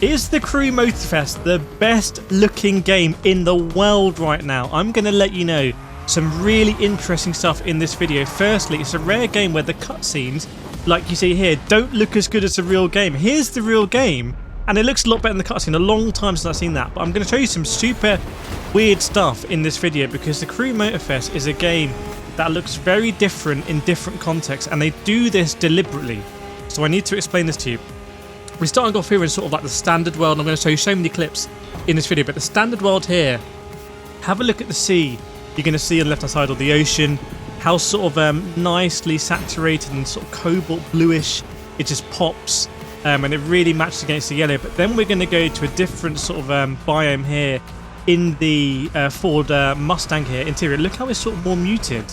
Is the Crew Motorfest the best looking game in the world right now? I'm going to let you know some really interesting stuff in this video. Firstly, it's a rare game where the cutscenes, like you see here, don't look as good as the real game. Here's the real game, and it looks a lot better than the cutscene. A long time since I've seen that, but I'm going to show you some super weird stuff in this video because the Crew Motorfest is a game that looks very different in different contexts, and they do this deliberately. So I need to explain this to you. We're starting off here in sort of like the standard world, and I'm going to show you so many clips in this video, but the standard world here, have a look at the sea. You're going to see on the left hand side of the ocean how sort of nicely saturated and sort of cobalt bluish it just pops, and it really matches against the yellow. But then we're going to go to a different sort of biome here in the Ford Mustang here interior. Look how it's sort of more muted.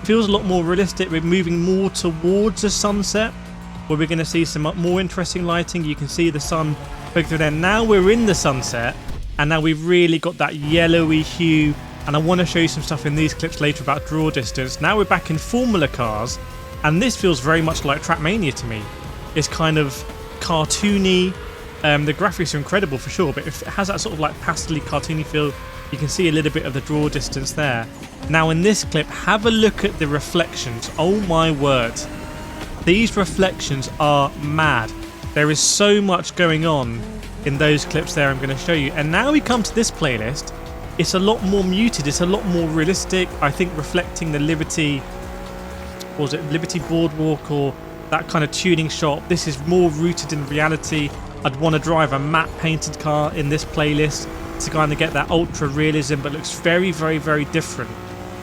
Feels a lot more realistic. We're moving more towards a sunset, where we're going to see some more interesting lighting. You can see the sun poking through there. Now we're in the sunset, and now we've really got that yellowy hue, and I want to show you some stuff in these clips later about draw distance. Now we're back in Formula cars, and this feels very much like Trackmania to me. It's kind of cartoony. The graphics are incredible for sure, but if it has that sort of like pastely cartoony feel, you can see a little bit of the draw distance there. Now in this clip, have a look at the reflections. Oh my word. These reflections are mad. There is so much going on in those clips there I'm going to show you. And now we come to this playlist. It's a lot more muted. It's a lot more realistic. I think reflecting the Liberty, what was it, Liberty Boardwalk or that kind of tuning shop. This is more rooted in reality. I'd want to drive a matte painted car in this playlist to kind of get that ultra realism, but looks very, very, very different.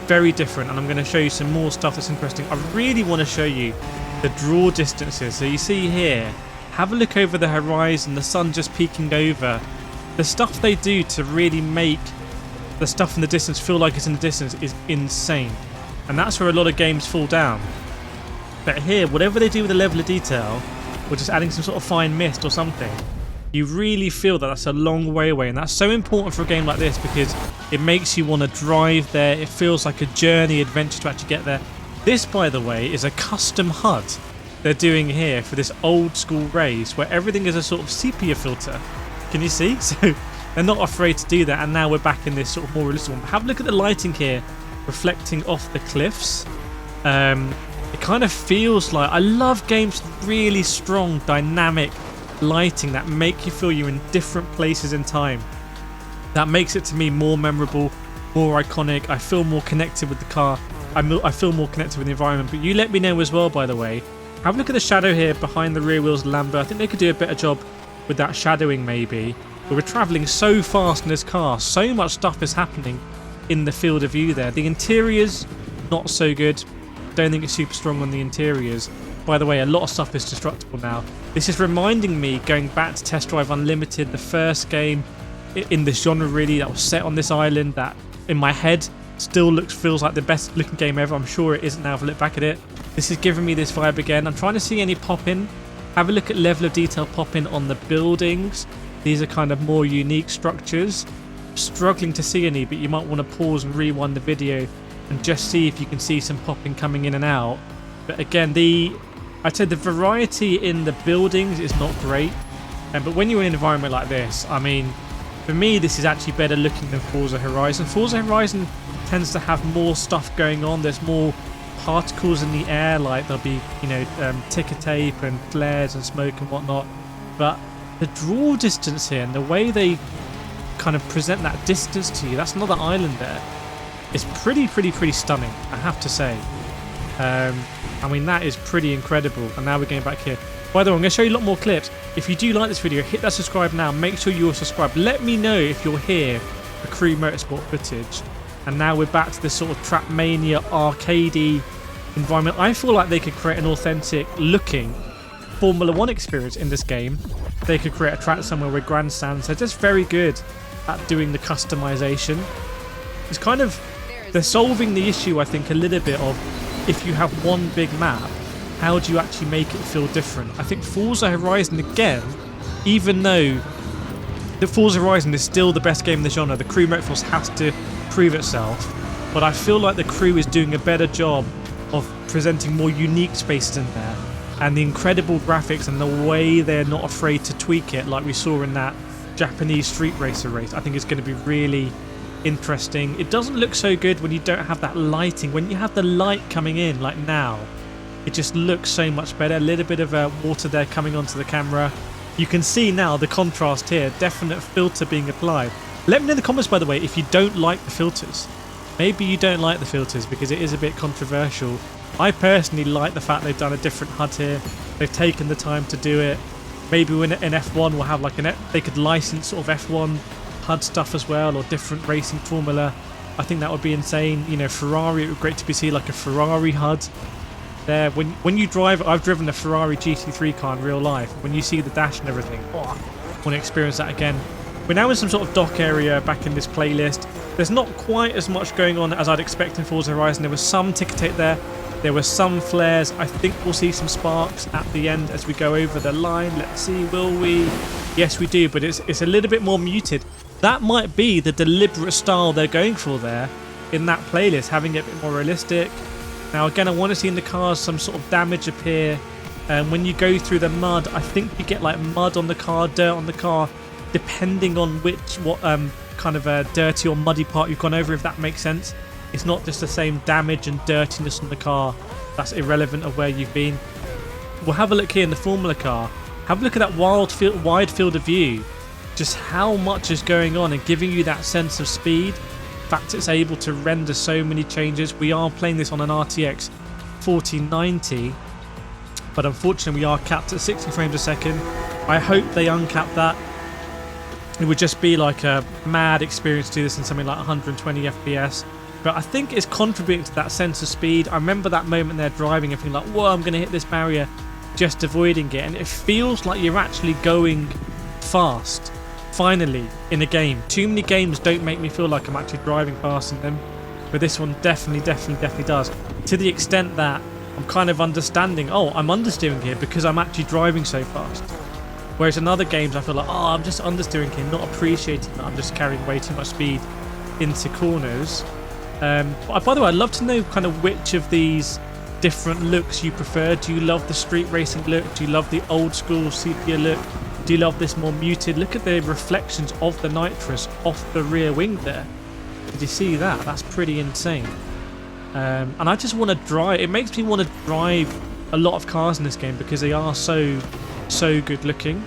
Very different. And I'm going to show you some more stuff that's interesting. I really want to show you the draw distances. So you see here, have a look over the horizon, the sun just peeking over. The stuff they do to really make the stuff in the distance feel like it's in the distance is insane, and that's where a lot of games fall down. But here, whatever they do with the level of detail, or just adding some sort of fine mist or something, you really feel that that's a long way away, and that's so important for a game like this because it makes you want to drive there. It feels like a journey adventure to actually get there. This, by the way, is a custom HUD they're doing here for this old school race where everything is a sort of sepia filter. Can you see? So they're not afraid to do that, and now we're back in this sort of more realistic one. Have a look at the lighting here reflecting off the cliffs. It kind of feels like, I love games with really strong dynamic lighting that make you feel you're in different places in time. That makes it to me more memorable, more iconic. I feel more connected with the car. I feel more connected with the environment. But you let me know as well, by the way. Have a look at the shadow here behind the rear wheels Lambo. I think they could do a better job with that shadowing maybe. But we're travelling so fast in this car. So much stuff is happening in the field of view there. The interiors, not so good. Don't think it's super strong on the interiors. By the way, a lot of stuff is destructible now. This is reminding me, going back to Test Drive Unlimited, the first game in this genre really that was set on this island that in my head still feels like the best looking game ever. I'm sure it isn't now if I look back at it. This is giving me this vibe again. I'm trying to see any pop-in. Have a look at level of detail pop-in on the buildings. These are kind of more unique structures. Struggling to see any, but you might want to pause and rewind the video and just see if you can see some popping coming in and out. But again, I'd say the variety in the buildings is not great. But when you're in an environment like this, I mean, for me, this is actually better looking than Forza Horizon. Forza Horizon tends to have more stuff going on. There's more particles in the air, like there'll be, you know, ticker tape and flares and smoke and whatnot. But the draw distance here and the way they kind of present that distance to you, that's another island there. It's pretty stunning, I have to say. I mean, that is pretty incredible. And now we're going back here. By the way, I'm going to show you a lot more clips. If you do like this video, hit that subscribe now. Make sure you're subscribed. Let me know if you're here for Crew Motorsport footage. And now we're back to this sort of Trackmania arcadey environment. I feel like they could create an authentic looking Formula 1 experience in this game. They could create a track somewhere with grandstands. They're just very good at doing the customization. It's kind of, they're solving the issue, I think, a little bit of if you have one big map, how do you actually make it feel different? I think Forza Horizon, again, even though the Forza Horizon is still the best game in the genre, the Crew Motorfest has to prove itself, but I feel like the Crew is doing a better job of presenting more unique spaces in there. and the incredible graphics and the way they're not afraid to tweak it, like we saw in that Japanese street racer race. I think it's going to be really interesting. It doesn't look so good when you don't have that lighting. When you have the light coming in, like now, it just looks so much better. A little bit of water there coming onto the camera. You can see now the contrast here, definite filter being applied. Let me know in the comments, by the way, if you don't like the filters. Maybe you don't like the filters because it is a bit controversial. I personally like the fact they've done a different HUD here. They've taken the time to do it. Maybe when in F1 we'll have like they could license sort of F1 HUD stuff as well, or different racing formula. I think that would be insane. You know, Ferrari, it would be great to see like a Ferrari HUD there. When you drive, I've driven a Ferrari GT3 car in real life. When you see the dash and everything, oh, I want to experience that again. We're now in some sort of dock area back in this playlist. There's not quite as much going on as I'd expect in Forza Horizon. There was some ticker tape there. There were some flares. I think we'll see some sparks at the end as we go over the line. Let's see, will we? Yes, we do, but it's a little bit more muted. That might be the deliberate style they're going for there in that playlist, having it a bit more realistic. Now, again, I want to see in the cars some sort of damage appear. When you go through the mud, I think you get like mud on the car, dirt on the car, depending on what kind of a dirty or muddy part you've gone over, if that makes sense. It's not just the same damage and dirtiness on the car. That's irrelevant of where you've been. We'll have a look here in the Formula car. Have a look at that wide field of view. Just how much is going on and giving you that sense of speed. In fact, it's able to render so many changes. We are playing this on an RTX 4090, but unfortunately we are capped at 60 frames a second. I hope they uncap that. It would just be like a mad experience to do this in something like 120 FPS. But I think it's contributing to that sense of speed. I remember that moment there driving and feeling like, whoa, I'm going to hit this barrier, just avoiding it. And it feels like you're actually going fast, finally, in a game. Too many games don't make me feel like I'm actually driving fast in them. But this one definitely does. To the extent that I'm kind of understanding, oh, I'm understeering here because I'm actually driving so fast. Whereas in other games, I feel like, oh, I'm just understeering here, not appreciating that I'm just carrying way too much speed into corners. By the way, I'd love to know kind of which of these different looks you prefer. Do you love the street racing look? Do you love the old school sepia look? Do you love this more muted? Look at the reflections of the nitrous off the rear wing there. Did you see that? That's pretty insane. And I just want to drive. It makes me want to drive a lot of cars in this game because they are so good looking.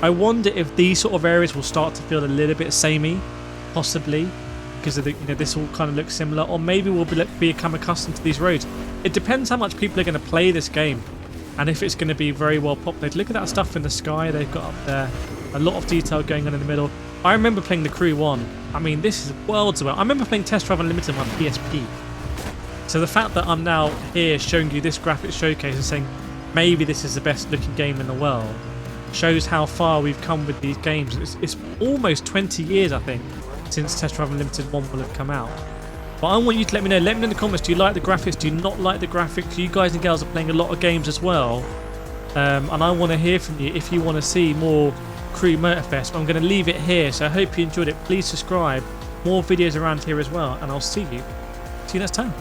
I wonder if these sort of areas will start to feel a little bit samey, possibly, because of the, this all kind of looks similar, or maybe we'll become accustomed to these roads. It depends how much people are going to play this game and if it's going to be very well populated. Look at that stuff in the sky they've got up there. A lot of detail going on in the middle. I remember playing the Crew 1. I mean, this is worlds away. I remember playing Test Drive Unlimited on my PSP. So the fact that I'm now here showing you this graphics showcase and saying maybe this is the best looking game in the world shows how far we've come with these games. It's almost 20 years, I think, since Test Drive Unlimited 1 will have come out. But I want you to let me know. Let me know in the comments, do you like the graphics? Do you not like the graphics? You guys and girls are playing a lot of games as well. And I want to hear from you if you want to see more Crew Motorfest. I'm going to leave it here, so I hope you enjoyed it. Please subscribe. More videos around here as well, and I'll see you next time.